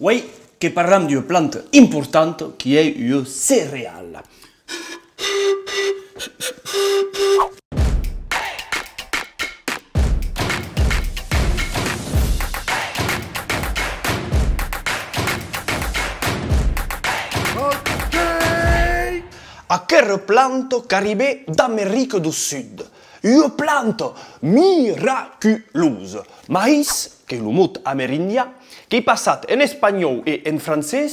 Oui, que parlem d'une plante importante qui est une céréale. Quelle plante qu'arrivée d'Amérique du Sud? Une plante miraculeuse. Maïs, que est le mot amérindien, qui est passé en espagnol et en français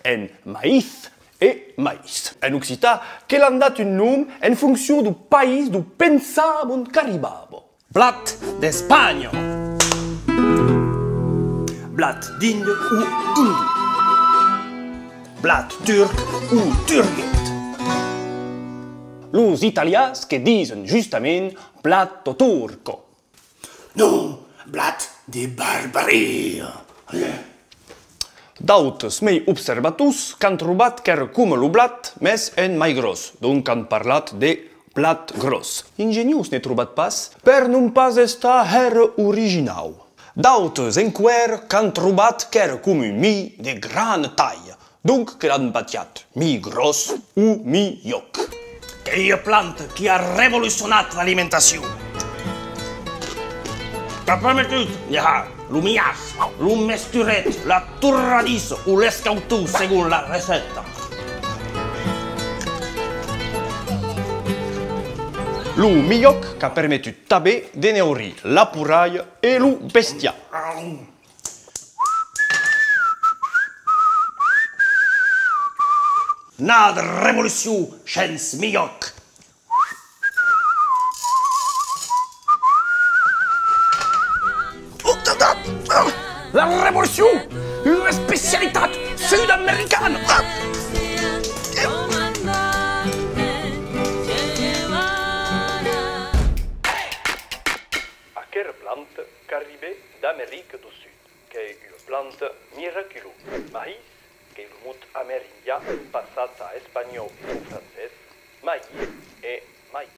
en maïs et maïs. En occitan, qu'elle a donné un nom en fonction du pays d'où pensavamo qu'arrivava. Blat d'Espagne. Blat d'Inde ou hindou. Blat turc ou turguet. Les Italiens qui disent justement plato turco. Non, blat de barbarie. D'autres més observatus qu'han trobat qu'era com el blat més en mai gros, donc han parlat de plat gros. Ingenius n'he trobat pas, per non pas estar era original. D'autres enquer qu'han trobat qu'era com un mi de gran taille, donc que l'han batiat mi gros ou mi lloc. Une plante qui a révolutionné l'alimentation. Proprement dit, il y a le mias, le mesturet, la tourradisse ou l'escautou selon la recette. Le millioc qui a permis també de neurir la pouraille et le bestiar. Nada révolution sans millioc. La révolution, une spécialité sud-américaine. Quelle plante qu'arrivée d'Amérique du Sud, qui est une plante miraculeuse. Maïs, qui est le mot amérindien, passé à espagnol et français, maïs et maïs.